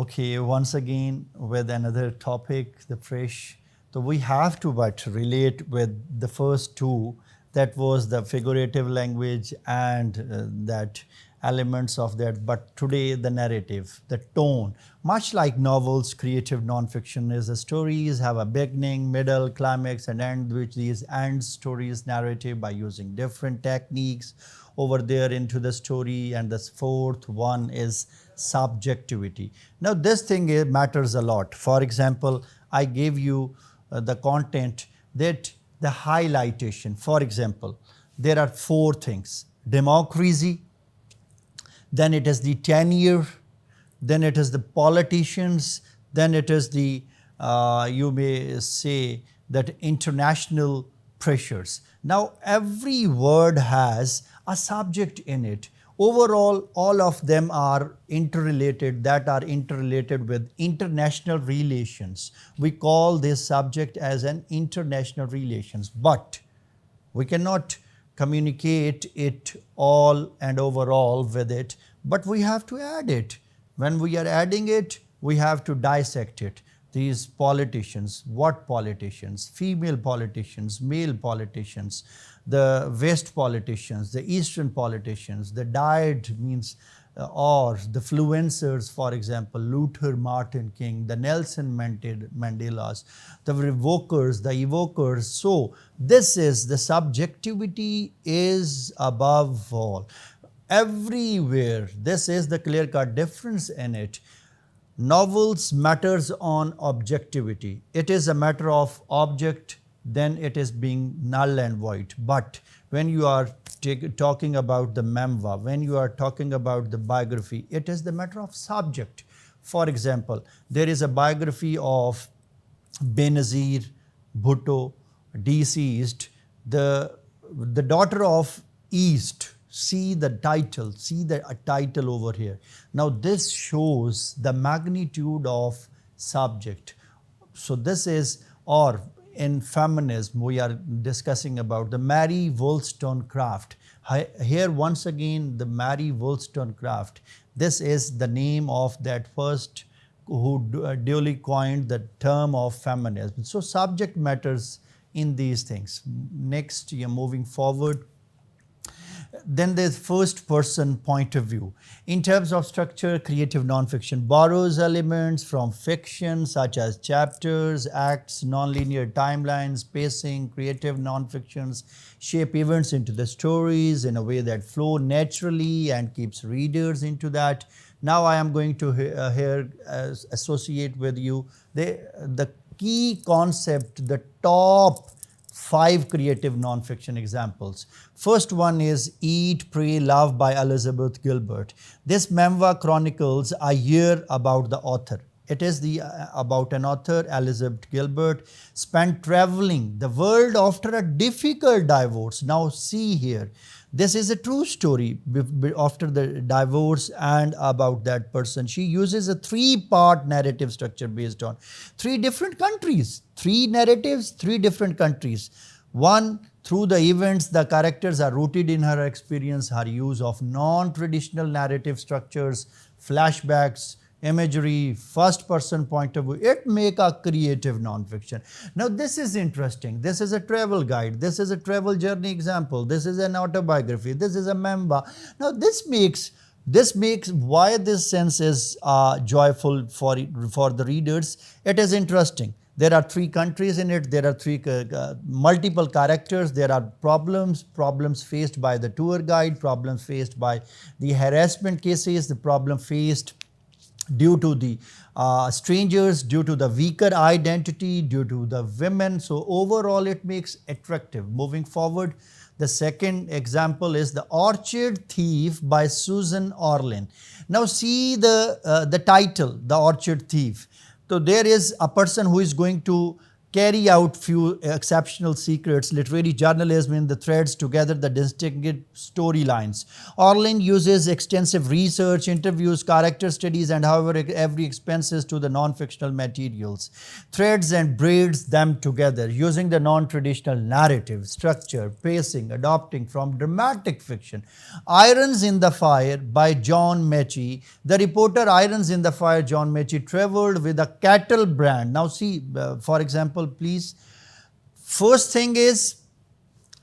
Okay, once again with another topic, the fresh. So we have to but relate with the first two, that was the figurative language and that elements of that. But today the narrative, the tone, much like novels, creative nonfiction is the stories have a beginning, middle, climax and end, which these end stories narrative by using different techniques over there into the story. And the fourth one is subjectivity. Now this thing matters a lot. For example, I gave you the content that the highlightation. For example, there are four things: democracy, then it is the tenure, then it is the politicians, then it is the you may say that international pressures. Now every word has a subject in it. Overall, all of them are interrelated, that are interrelated with international relations. We call this subject as an international relations, but we cannot communicate it all and overall with it, but we have to add it. When we are adding it, we have to dissect it. These politicians, what politicians? Female politicians, male politicians, the West politicians, the Eastern politicians, the diet means or the fluencers, for example, Luther Martin King, the Nelson Mandelas, the revokers, the evokers. So this is the subjectivity is above all. Everywhere, this is the clear-cut difference in it. Novels matters on objectivity. It is a matter of object, then it is being null and void. But when you are talking about the memoir, when you are talking about the biography, it is the matter of subject. For example, there is a biography of Benazir Bhutto, deceased, the daughter of East. See the title, see the title over here. Now this shows the magnitude of subject. So this is, or in feminism, we are discussing about the Mary Wollstonecraft. Here once again, the Mary Wollstonecraft. This is the name of that first who duly coined the term of feminism. So subject matters in these things. Next, you're moving forward. Then there's first person point of view. In terms of structure, creative nonfiction borrows elements from fiction such as chapters, acts, nonlinear timelines, pacing. Creative nonfictions shape events into the stories in a way that flow naturally and keeps readers into that. Now I am going to here associate with you the key concept, the top 5 creative nonfiction examples. First one is Eat, Pray, Love by Elizabeth Gilbert. This memoir chronicles a year about the author. It is about an author, Elizabeth Gilbert, spent traveling the world after a difficult divorce. Now see here, this is a true story after the divorce and about that person. She uses a 3-part narrative structure based on 3 different countries. 3 narratives, 3 different countries. One, through the events, the characters are rooted in her experience, her use of non-traditional narrative structures, flashbacks, imagery, first person point of view. It make a creative nonfiction. Now this is interesting. This is a travel guide. This is a travel journey example. This is an autobiography. This is a memoir. Now this makes why this sense is joyful for the readers. It is interesting. There are 3 countries in it. There are 3 multiple characters. There are problems faced by the tour guide, problems faced by the harassment cases, the problem faced due to the strangers, due to the weaker identity, due to the women. So overall it makes attractive. Moving forward, the second example is The Orchard Thief by Susan Orlean. Now see the title, The Orchard Thief. So there is a person who is going to carry out few exceptional secrets, literary journalism in the threads together the distinct storylines. Orlin uses extensive research, interviews, character studies, and however every expenses to the non-fictional materials, threads and braids them together using the non-traditional narrative, structure, pacing, adopting from dramatic fiction. Irons in the Fire by John Mechie. The reporter Irons in the Fire, John Mechie, traveled with a cattle brand. Now see, for example, please, first thing is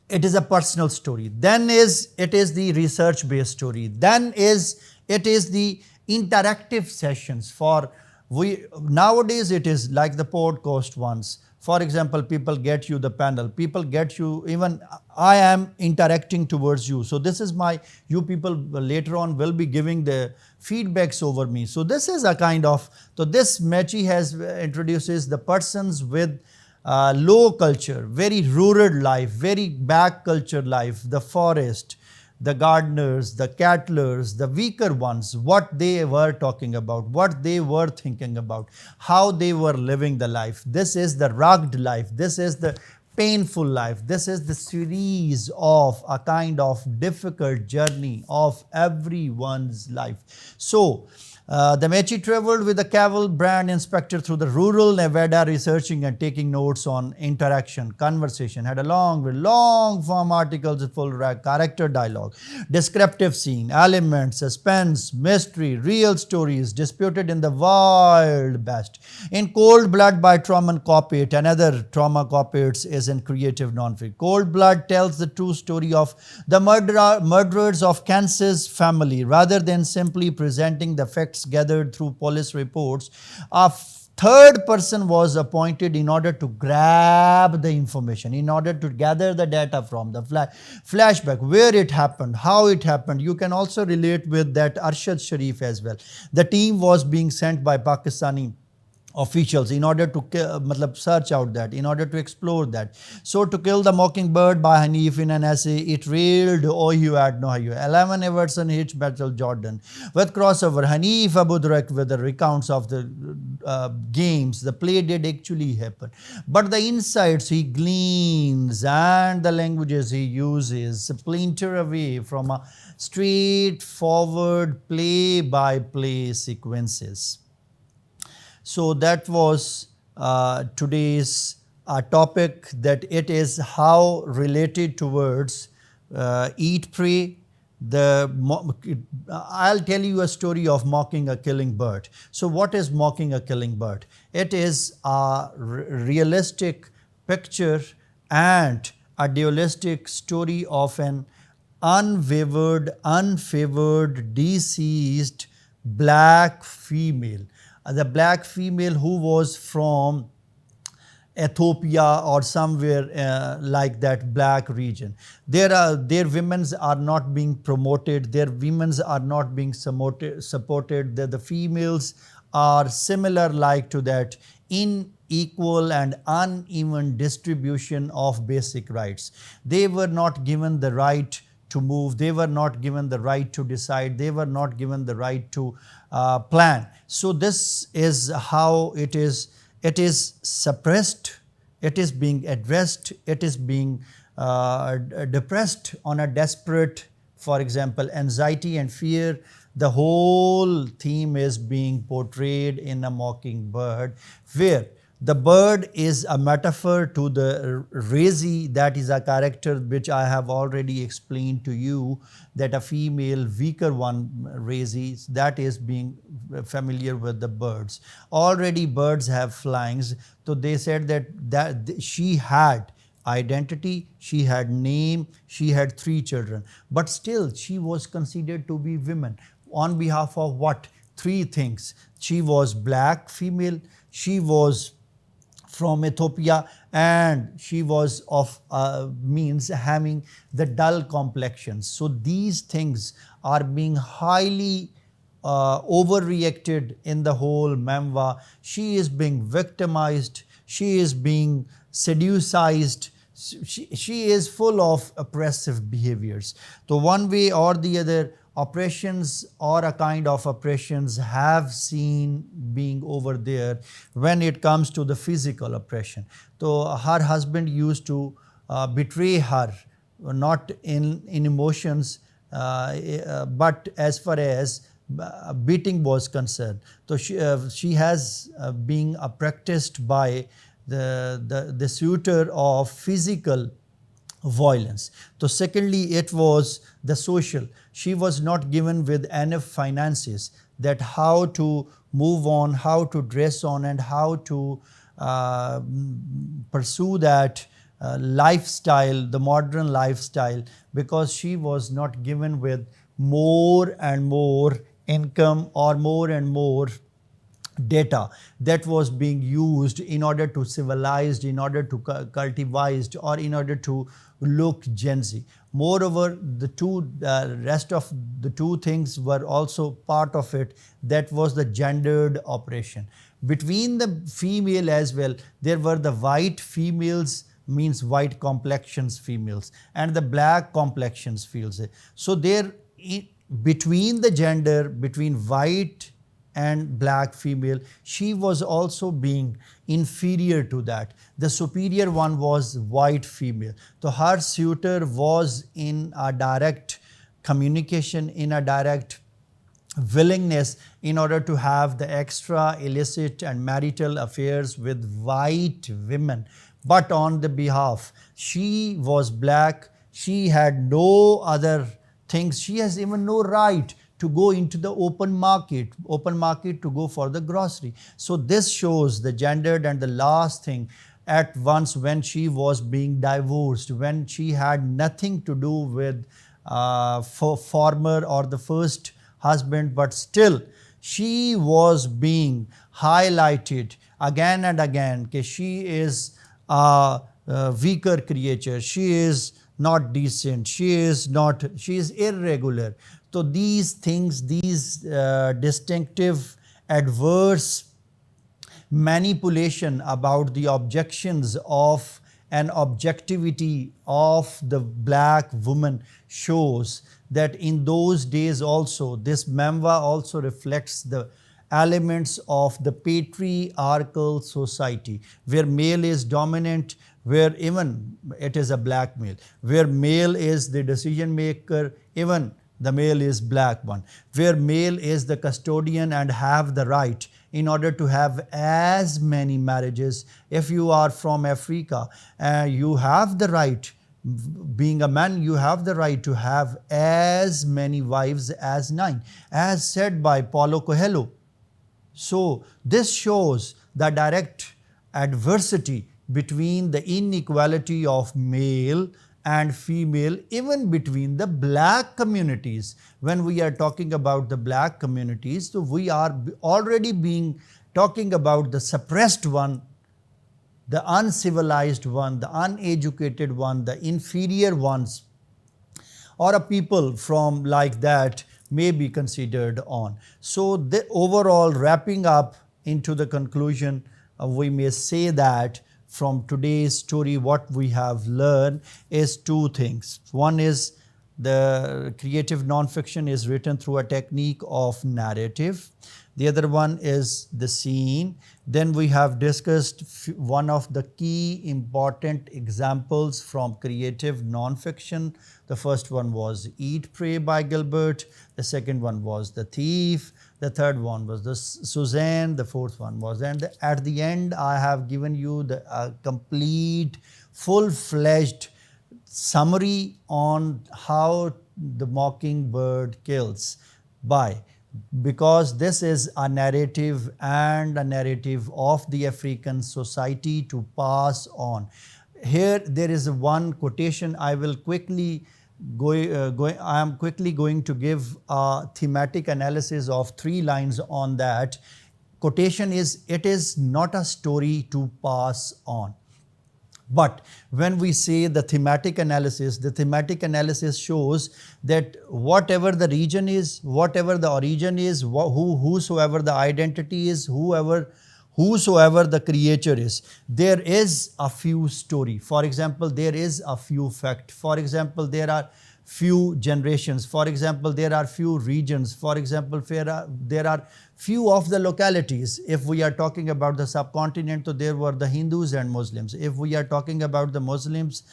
it is a personal story, then it is the research based story, then it is the interactive sessions. For we nowadays it is like the podcast ones. For example, people get you the panel, people get you, even I am interacting towards you. So this is my, you people later on will be giving the feedbacks over me. So this is a kind of, so this Mechie has introduces the persons with low culture, very rural life, very back culture life, the forest, the gardeners, the cattlers, the weaker ones, what they were talking about, what they were thinking about, how they were living the life. This is the rugged life, this is the painful life, this is the series of a kind of difficult journey of everyone's life. So, the Mechie traveled with the Cavell brand inspector through the rural Nevada, researching and taking notes on interaction, conversation, had a long form articles, full character dialogue, descriptive scene, elements, suspense, mystery, real stories, disputed in the wild best. In Cold Blood by Truman Capote, another Trauma Capote is in creative nonfiction. Cold Blood tells the true story of the murderers of Kansas family rather than simply presenting the facts gathered through police reports. A third person was appointed in order to grab the information, in order to gather the data from the flashback, where it happened, how it happened. You can also relate with that Arshad Sharif as well. The team was being sent by Pakistani officials in order to search out that, in order to explore that. So To Kill the Mockingbird by Hanif, in an essay, it railed Oh You Had No Idea. 11 Everson Hitch Battle Jordan with crossover. Hanif Abudrak with the recounts of the games. The play did actually happen, but the insights he gleans and the languages he uses splinter away from a straightforward play-by-play sequences. So that was today's topic, that it is how related towards Eat Pray. I'll tell you a story of mocking a killing bird. So what is mocking a killing bird? It is a realistic picture and a dualistic story of an unfavored, deceased black female. The black female who was from Ethiopia or somewhere like that black region. Their women are not being promoted, their women are not being supported. The females are similar like to that unequal and uneven distribution of basic rights. They were not given the right to move, they were not given the right to decide, they were not given the right to plan. So this is how it is suppressed, it is being addressed, it is being depressed on a desperate, for example, anxiety and fear. The whole theme is being portrayed in a mockingbird, where the bird is a metaphor to the Razi, that is a character which I have already explained to you, that a female weaker one Razi, that is being familiar with the birds. Already birds have flyings, so they said that she had identity, she had name, she had 3 children, but still she was considered to be women. On behalf of what? 3 things. She was black female, she was from Ethiopia, and she was of means having the dull complexions. So these things are being highly overreacted in the whole memoir. She is being victimized, she is being seduced, she is full of oppressive behaviors. So one way or the other, oppressions or a kind of oppressions have seen being over there when it comes to the physical oppression. So her husband used to betray her, not in emotions, but as far as beating was concerned. So she has been practiced by the suitor of physical violence. So secondly, it was the social. She was not given with enough finances that how to move on, how to dress on, and how to pursue that lifestyle, the modern lifestyle, because she was not given with more and more income or more and more data that was being used in order to civilized, in order to cultivized, or in order to look Gen Z. Moreover, the rest of the two things were also part of it. That was the gendered operation. Between the female as well, there were the white females, means white complexions females, and the black complexions females. So there, between the gender, between white and black female, she was also being inferior to that. The superior one was white female. So her suitor was in a direct communication, in a direct willingness in order to have the extra illicit and marital affairs with white women. But on the behalf, she was black, she had no other things, she has even no right to go into the open market to go for the grocery. So this shows the gendered. And the last thing, at once when she was being divorced, when she had nothing to do with former or the first husband, but still she was being highlighted again and again that she is a weaker creature, she is not decent, she is irregular. So these things, these distinctive adverse manipulation about the objections of an objectivity of the black woman shows that in those days also, this memoir also reflects the elements of the patriarchal society, where male is dominant, where even it is a black male, where male is the decision maker, even the male is black one, where male is the custodian and have the right in order to have as many marriages. If you are from Africa, you have the right, being a man, you have the right to have as many wives as 9, as said by Paulo Coelho. So this shows the direct adversity between the inequality of male and female, even between the black communities. When we are talking about the black communities, so we are already being talking about the suppressed one, the uncivilized one, the uneducated one, the inferior ones, or a people from like that may be considered on. So the overall, wrapping up into the conclusion, we may say that from today's story, what we have learned is two things. One is the creative nonfiction is written through a technique of narrative. The other one is the scene. Then we have discussed one of the key important examples from creative nonfiction. The first one was Eat, Pray by Gilbert. The second one was The Thief. The third one was the Suzanne. The fourth one was, and at the end I have given you the complete, full-fledged summary on how the mockingbird kills by, because this is a narrative and a narrative of the African society to pass on. Here there is one quotation I will quickly I am quickly going to give a thematic analysis of 3 lines on that. Quotation is, it is not a story to pass on. But when we say the thematic analysis shows that whatever the region is, whatever the origin is, whosoever the identity is, whosoever the creature is, there is a few story. For example, there is a few fact. For example, there are few generations. For example, there are few regions. For example, there are few of the localities. If we are talking about the subcontinent, so there were the Hindus and Muslims. If we are talking about the Muslims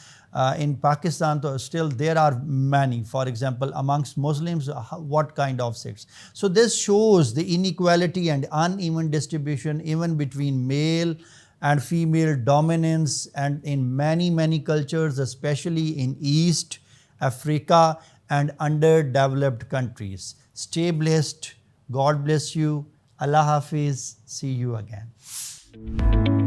in Pakistan, so still there are many. For example, amongst Muslims, what kind of sects? So this shows the inequality and uneven distribution even between male and female dominance, and in many cultures, especially in East Africa and underdeveloped countries. Stay blessed. God bless you. Allah Hafiz. See you again.